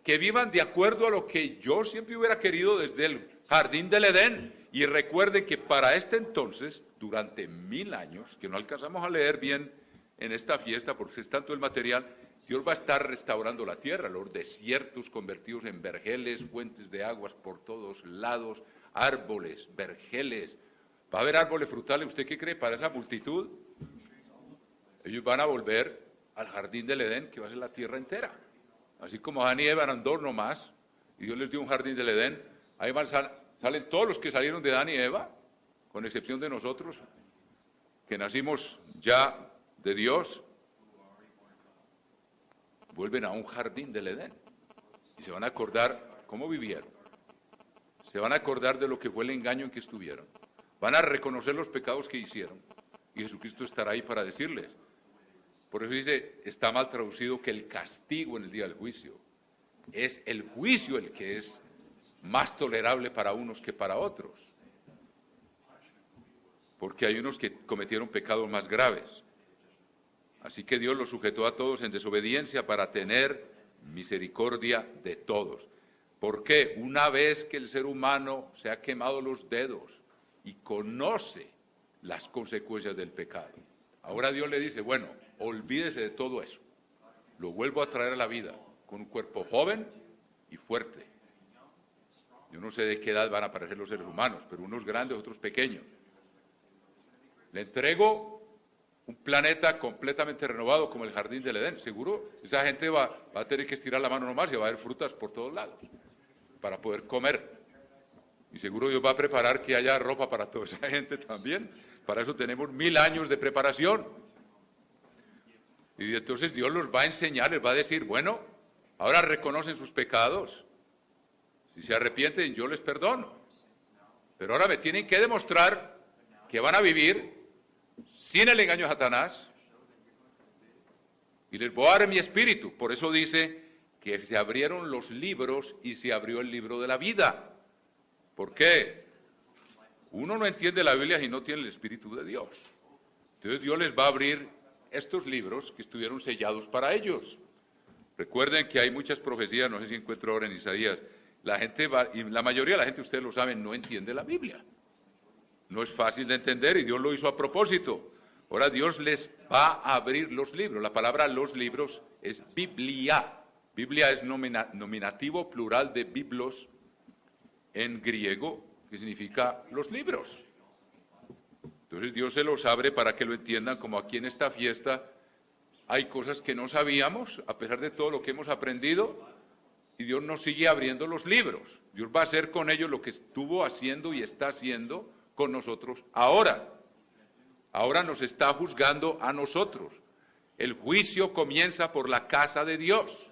que vivan de acuerdo a lo que yo siempre hubiera querido desde el jardín del Edén. Y recuerden que para este entonces, durante 1000 años, que no alcanzamos a leer bien en esta fiesta porque es tanto el material, Dios va a estar restaurando la tierra, los desiertos convertidos en vergeles, fuentes de aguas por todos lados, árboles, vergeles. Va a haber árboles frutales. ¿Usted qué cree? Para esa multitud, ellos van a volver al jardín del Edén, que va a ser la tierra entera. Así como Adán y Eva eran dos nomás, y Dios les dio un jardín del Edén, ahí salen todos los que salieron de Adán y Eva, con excepción de nosotros, que nacimos ya de Dios, vuelven a un jardín del Edén, y se van a acordar cómo vivieron, se van a acordar de lo que fue el engaño en que estuvieron, van a reconocer los pecados que hicieron, y Jesucristo estará ahí para decirles. Por eso dice, está mal traducido que el castigo en el día del juicio. Es el juicio el que es más tolerable para unos que para otros. Porque hay unos que cometieron pecados más graves. Así que Dios los sujetó a todos en desobediencia para tener misericordia de todos. ¿Por qué? Una vez que el ser humano se ha quemado los dedos y conoce las consecuencias del pecado, ahora Dios le dice, bueno, olvídese de todo eso. Lo vuelvo a traer a la vida con un cuerpo joven y fuerte. Yo no sé de qué edad van a aparecer los seres humanos, pero unos grandes, otros pequeños. Le entrego un planeta completamente renovado como el jardín del Edén. Seguro esa gente va a tener que estirar la mano nomás y va a haber frutas por todos lados para poder comer. Y seguro Dios va a preparar que haya ropa para toda esa gente también. Para eso tenemos 1000 años de preparación. Y entonces Dios los va a enseñar, les va a decir, bueno, ahora reconocen sus pecados. Si se arrepienten, yo les perdono. Pero ahora me tienen que demostrar que van a vivir sin el engaño de Satanás. Y les voy a dar mi espíritu. Por eso dice que se abrieron los libros y se abrió el libro de la vida. ¿Por qué? Uno no entiende la Biblia si no tiene el Espíritu de Dios. Entonces Dios les va a abrir estos libros que estuvieron sellados para ellos. Recuerden que hay muchas profecías, no sé si encuentro ahora en Isaías. La gente y la mayoría de la gente, ustedes lo saben, no entiende la Biblia. No es fácil de entender y Dios lo hizo a propósito. Ahora Dios les va a abrir los libros. La palabra los libros es Biblia. Biblia es nominativo plural de biblos en griego, que significa los libros. Entonces Dios se los abre para que lo entiendan, como aquí en esta fiesta hay cosas que no sabíamos, a pesar de todo lo que hemos aprendido, y Dios nos sigue abriendo los libros. Dios va a hacer con ellos lo que estuvo haciendo y está haciendo con nosotros ahora. Ahora nos está juzgando a nosotros. El juicio comienza por la casa de Dios.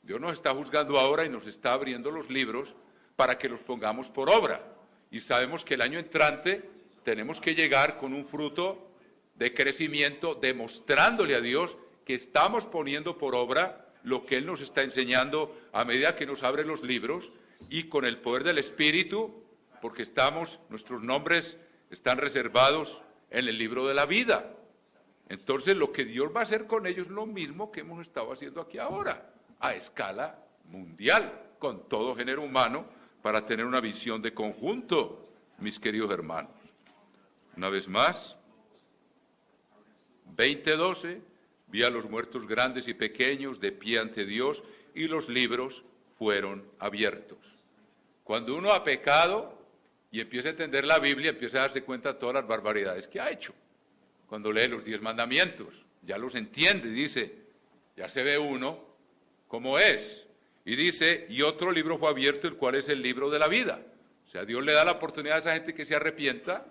Dios nos está juzgando ahora y nos está abriendo los libros para que los pongamos por obra. Y sabemos que el año entrante tenemos que llegar con un fruto de crecimiento, demostrándole a Dios que estamos poniendo por obra lo que Él nos está enseñando a medida que nos abre los libros, y con el poder del Espíritu, porque nuestros nombres están reservados en el libro de la vida. Entonces lo que Dios va a hacer con ellos es lo mismo que hemos estado haciendo aquí ahora, a escala mundial, con todo género humano, para tener una visión de conjunto, mis queridos hermanos. Una vez más, 20:12, vi a los muertos grandes y pequeños de pie ante Dios, y los libros fueron abiertos. Cuando uno ha pecado y empieza a entender la Biblia, empieza a darse cuenta de todas las barbaridades que ha hecho. Cuando lee los 10 mandamientos, ya los entiende, dice, ya se ve uno como es. Y dice, y otro libro fue abierto, el cual es el libro de la vida. O sea, Dios le da la oportunidad a esa gente que se arrepienta,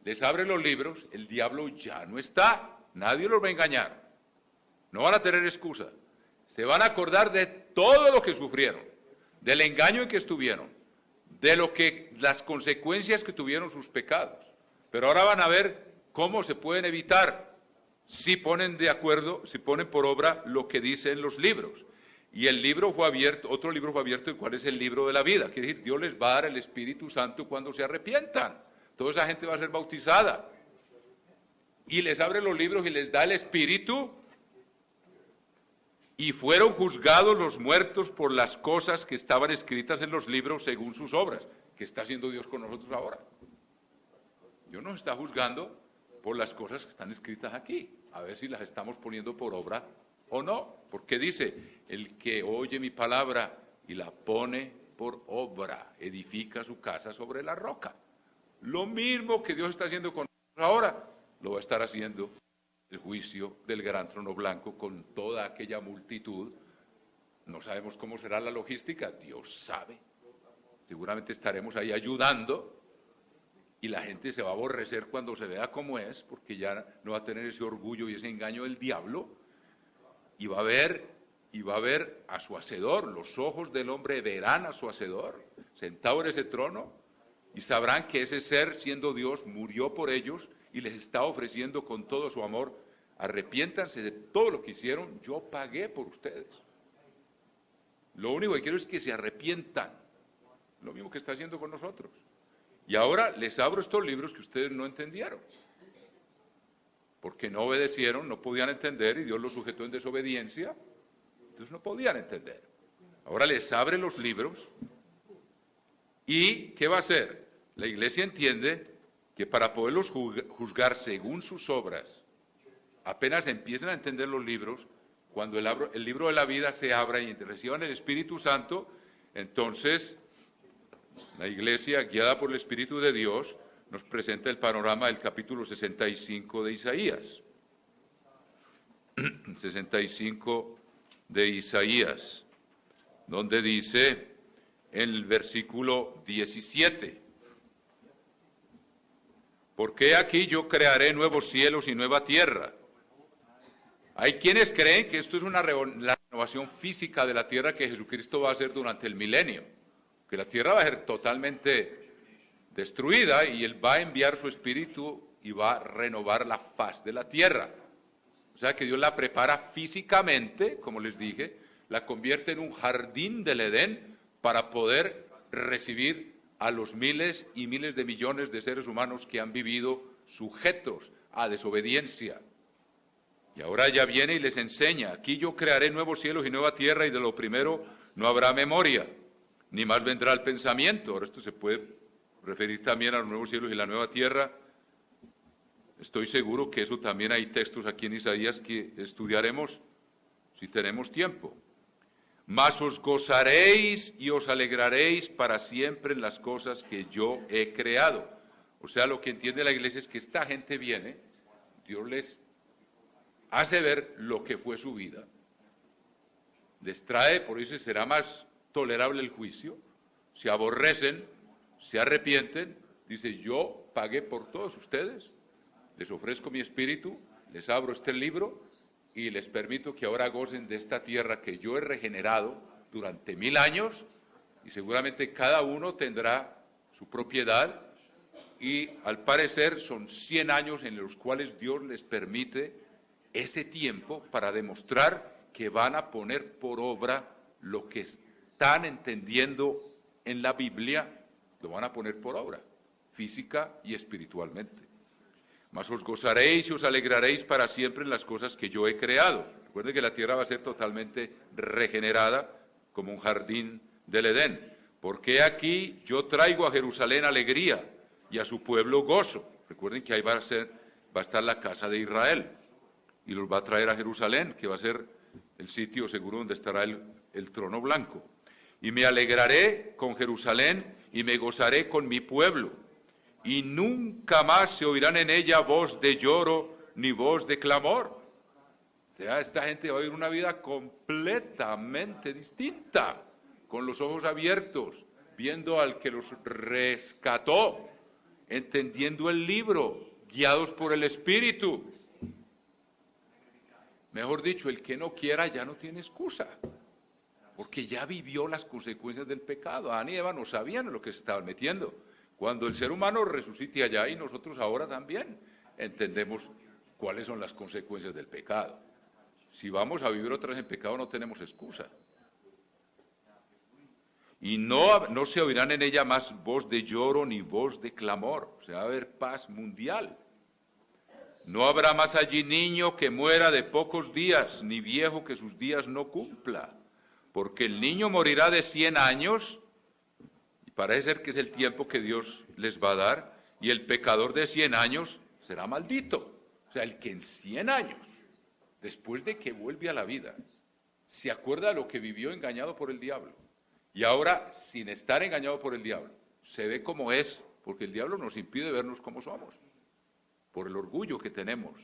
les abre los libros, el diablo ya no está, nadie los va a engañar. No van a tener excusa. Se van a acordar de todo lo que sufrieron, del engaño en que estuvieron, de las consecuencias que tuvieron sus pecados. Pero ahora van a ver cómo se pueden evitar si ponen de acuerdo, si ponen por obra lo que dicen los libros. Y el libro fue abierto, otro libro fue abierto, el cual es el libro de la vida. Quiere decir, Dios les va a dar el Espíritu Santo cuando se arrepientan. Toda esa gente va a ser bautizada. Y les abre los libros y les da el Espíritu. Y fueron juzgados los muertos por las cosas que estaban escritas en los libros según sus obras. ¿Qué está haciendo Dios con nosotros ahora? Dios nos está juzgando por las cosas que están escritas aquí. A ver si las estamos poniendo por obra o no. Porque dice, el que oye mi palabra y la pone por obra, edifica su casa sobre la roca. Lo mismo que Dios está haciendo con nosotros ahora, lo va a estar haciendo el juicio del gran trono blanco con toda aquella multitud. No sabemos cómo será la logística, Dios sabe. Seguramente estaremos ahí ayudando y la gente se va a aborrecer cuando se vea cómo es, porque ya no va a tener ese orgullo y ese engaño del diablo, y va a ver a su hacedor. Los ojos del hombre verán a su hacedor sentado en ese trono y sabrán que ese ser, siendo Dios, murió por ellos y les está ofreciendo con todo su amor: arrepiéntanse de todo lo que hicieron, yo pagué por ustedes. Lo único que quiero es que se arrepientan, lo mismo que está haciendo con nosotros. Y ahora les abro estos libros que ustedes no entendieron, porque no obedecieron, no podían entender, y Dios los sujetó en desobediencia, entonces no podían entender. Ahora les abre los libros, y ¿qué va a hacer? La iglesia entiende que para poderlos juzgar según sus obras, apenas empiezan a entender los libros, cuando el libro de la vida se abra y reciban el Espíritu Santo, entonces la iglesia, guiada por el Espíritu de Dios, nos presenta el panorama del capítulo 65 de Isaías. 65 de Isaías, donde dice en el versículo 17: porque aquí yo crearé nuevos cielos y nueva tierra. Hay quienes creen que esto es la renovación física de la tierra que Jesucristo va a hacer durante el milenio, que la tierra va a ser totalmente destruida y Él va a enviar su Espíritu y va a renovar la faz de la tierra. O sea que Dios la prepara físicamente, como les dije, la convierte en un jardín del Edén para poder recibir a los miles y miles de millones de seres humanos que han vivido sujetos a desobediencia. Y ahora ya viene y les enseña: aquí yo crearé nuevos cielos y nueva tierra, y de lo primero no habrá memoria, ni más vendrá el pensamiento. Ahora esto se puede referir también a los nuevos cielos y la nueva tierra. Estoy seguro que eso también hay textos aquí en Isaías que estudiaremos si tenemos tiempo. Mas os gozaréis y os alegraréis para siempre en las cosas que yo he creado. O sea, lo que entiende la iglesia es que esta gente viene, Dios les hace ver lo que fue su vida, les trae, por eso será más tolerable el juicio, se aborrecen, se arrepienten, dice: yo pagué por todos ustedes, les ofrezco mi espíritu, les abro este libro y les permito que ahora gocen de esta tierra que yo he regenerado durante 1000 años, y seguramente cada uno tendrá su propiedad, y al parecer son 100 años en los cuales Dios les permite ese tiempo para demostrar que van a poner por obra lo que están entendiendo en la Biblia, lo van a poner por obra, física y espiritualmente. Mas os gozaréis y os alegraréis para siempre en las cosas que yo he creado. Recuerden que la tierra va a ser totalmente regenerada como un jardín del Edén. Porque aquí yo traigo a Jerusalén alegría y a su pueblo gozo. Recuerden que ahí va a estar la casa de Israel, y los va a traer a Jerusalén, que va a ser el sitio seguro donde estará el trono blanco. Y me alegraré con Jerusalén y me gozaré con mi pueblo, y nunca más se oirán en ella voz de lloro ni voz de clamor. O sea, esta gente va a vivir una vida completamente distinta, con los ojos abiertos, viendo al que los rescató, entendiendo el libro, guiados por el Espíritu. Mejor dicho, el que no quiera ya no tiene excusa, porque ya vivió las consecuencias del pecado. Adán y Eva no sabían en lo que se estaban metiendo. Cuando el ser humano resucite allá, y nosotros ahora también entendemos cuáles son las consecuencias del pecado. Si vamos a vivir otra vez en pecado, no tenemos excusa. Y no se oirán en ella más voz de lloro ni voz de clamor. O sea, va a haber paz mundial. No habrá más allí niño que muera de pocos días, ni viejo que sus días no cumpla. Porque el niño morirá de 100 años, y parece ser que es el tiempo que Dios les va a dar, y el pecador de 100 años será maldito. O sea, el que en 100 años, después de que vuelve a la vida, se acuerda de lo que vivió engañado por el diablo, y ahora, sin estar engañado por el diablo, se ve como es, porque el diablo nos impide vernos como somos, por el orgullo que tenemos,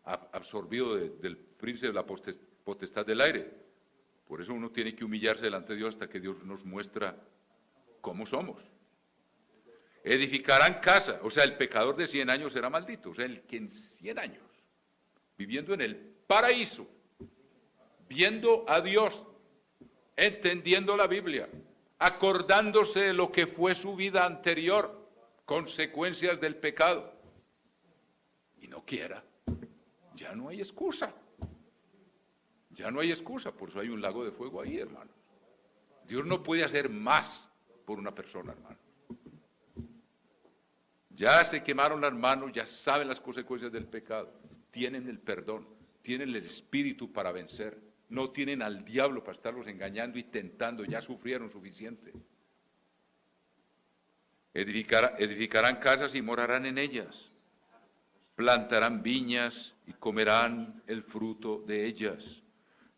absorbido del príncipe de la potestad del aire. Por eso uno tiene que humillarse delante de Dios hasta que Dios nos muestra cómo somos. Edificarán casa, o sea, el pecador de 100 años será maldito, o sea, el que en 100 años, viviendo en el paraíso, viendo a Dios, entendiendo la Biblia, acordándose de lo que fue su vida anterior, consecuencias del pecado, y no quiera, ya no hay excusa. Ya no hay excusa, por eso hay un lago de fuego ahí, hermano. Dios no puede hacer más por una persona, hermano. Ya se quemaron las manos, ya saben las consecuencias del pecado, tienen el perdón, tienen el espíritu para vencer, no tienen al diablo para estarlos engañando y tentando, ya sufrieron suficiente. Edificarán casas y morarán en ellas, plantarán viñas y comerán el fruto de ellas.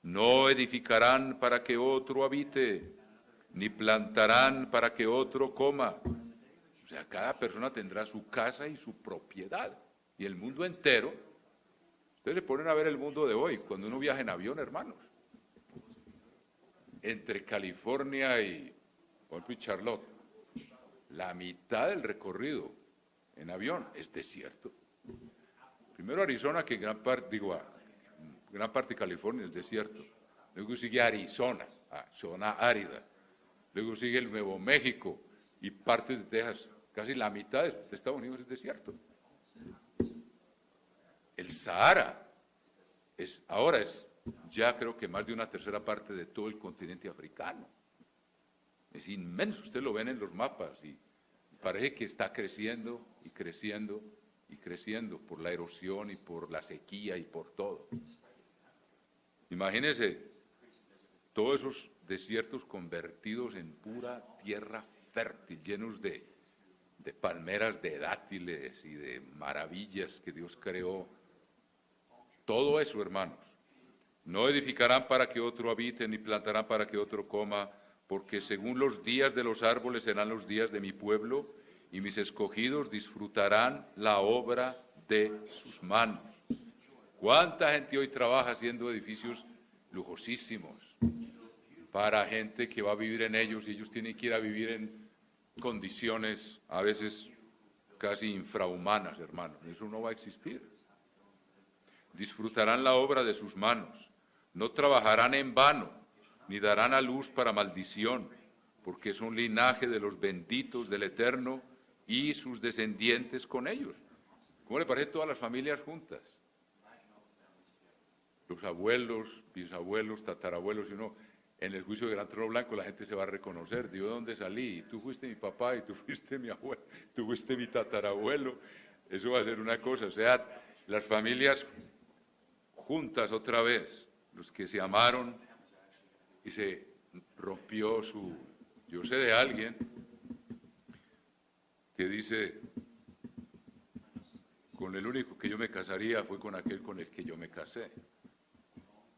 No edificarán para que otro habite, ni plantarán para que otro coma. O sea, cada persona tendrá su casa y su propiedad. Y el mundo entero, ustedes se ponen a ver el mundo de hoy, cuando uno viaja en avión, hermanos. Entre California y, por ejemplo, y Charlotte, la mitad del recorrido en avión es desierto. Primero Arizona, que gran parte de California es desierto. Luego sigue Arizona, zona árida. Luego sigue el Nuevo México y partes de Texas. Casi la mitad de Estados Unidos es desierto. El Sahara ahora es ya creo que más de una tercera parte de todo el continente africano. Es inmenso, ustedes lo ven en los mapas y parece que está creciendo y creciendo y creciendo por la erosión y por la sequía y por todo. Imagínense todos esos desiertos convertidos en pura tierra fértil, llenos de palmeras, de dátiles y de maravillas que Dios creó. Todo eso, hermanos. No edificarán para que otro habite, ni plantarán para que otro coma, porque según los días de los árboles serán los días de mi pueblo, y mis escogidos disfrutarán la obra de sus manos. ¿Cuánta gente hoy trabaja haciendo edificios lujosísimos para gente que va a vivir en ellos y ellos tienen que ir a vivir en condiciones a veces casi infrahumanas, hermanos? Eso no va a existir. Disfrutarán la obra de sus manos, no trabajarán en vano, ni darán a luz para maldición, porque es un linaje de los benditos del Eterno y sus descendientes con ellos. ¿Cómo le parece todas las familias juntas? Los abuelos, bisabuelos, tatarabuelos, y uno en el juicio del Gran Trono Blanco la gente se va a reconocer, ¿de dónde salí? Tú fuiste mi papá y tú fuiste mi abuelo, tú fuiste mi tatarabuelo. Eso va a ser una cosa, o sea, las familias juntas otra vez, los que se amaron y se rompió yo sé de alguien que dice, con el único que yo me casaría fue con aquel con el que yo me casé.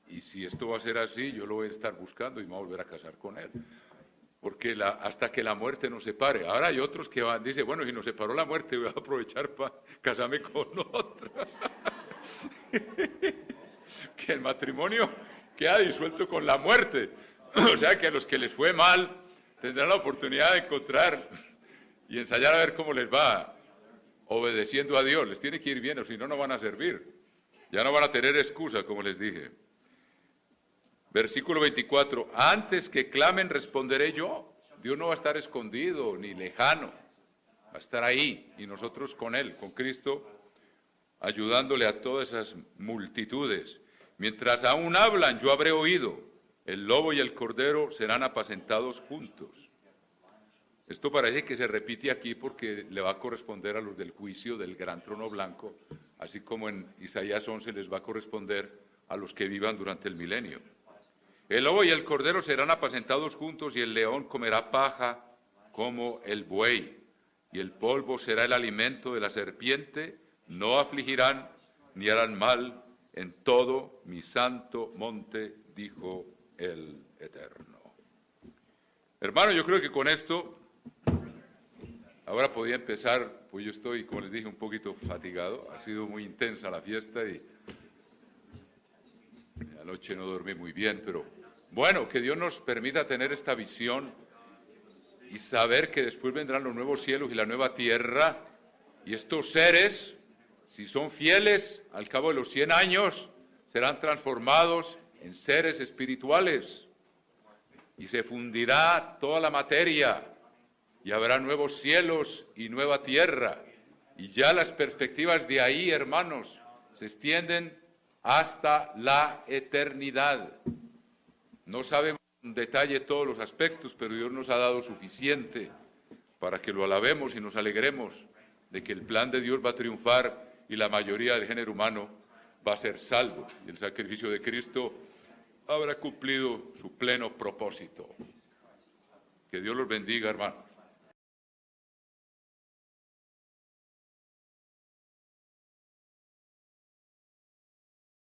Y si esto va a ser así, yo lo voy a estar buscando y me voy a volver a casar con él. Porque hasta que la muerte nos separe. Ahora hay otros que dicen, bueno, si nos separó la muerte, voy a aprovechar para casarme con otra. Que el matrimonio queda disuelto con la muerte. O sea que a los que les fue mal tendrán la oportunidad de encontrar y ensayar a ver cómo les va obedeciendo a Dios. Les tiene que ir bien, o si no, no van a servir. Ya no van a tener excusa, como les dije. Versículo 24, antes que clamen responderé yo. Dios no va a estar escondido ni lejano, va a estar ahí y nosotros con Él, con Cristo, ayudándole a todas esas multitudes. Mientras aún hablan, yo habré oído, el lobo y el cordero serán apacentados juntos. Esto parece que se repite aquí porque le va a corresponder a los del juicio del gran trono blanco, así como en Isaías 11 les va a corresponder a los que vivan durante el milenio. El lobo y el cordero serán apacentados juntos y el león comerá paja como el buey, y el polvo será el alimento de la serpiente, no afligirán ni harán mal en todo mi santo monte, dijo el Eterno. Hermano, yo creo que con esto ahora podía empezar, pues yo estoy, como les dije, un poquito fatigado, ha sido muy intensa la fiesta y anoche no dormí muy bien, pero bueno, que Dios nos permita tener esta visión y saber que después vendrán los nuevos cielos y la nueva tierra, y estos seres, si son fieles, al cabo de los 100 años, serán transformados en seres espirituales, y se fundirá toda la materia, y habrá nuevos cielos y nueva tierra, y ya las perspectivas de ahí, hermanos, se extienden hasta la eternidad. No sabemos en detalle todos los aspectos, pero Dios nos ha dado suficiente para que lo alabemos y nos alegremos de que el plan de Dios va a triunfar y la mayoría del género humano va a ser salvo. Y el sacrificio de Cristo habrá cumplido su pleno propósito. Que Dios los bendiga, hermanos.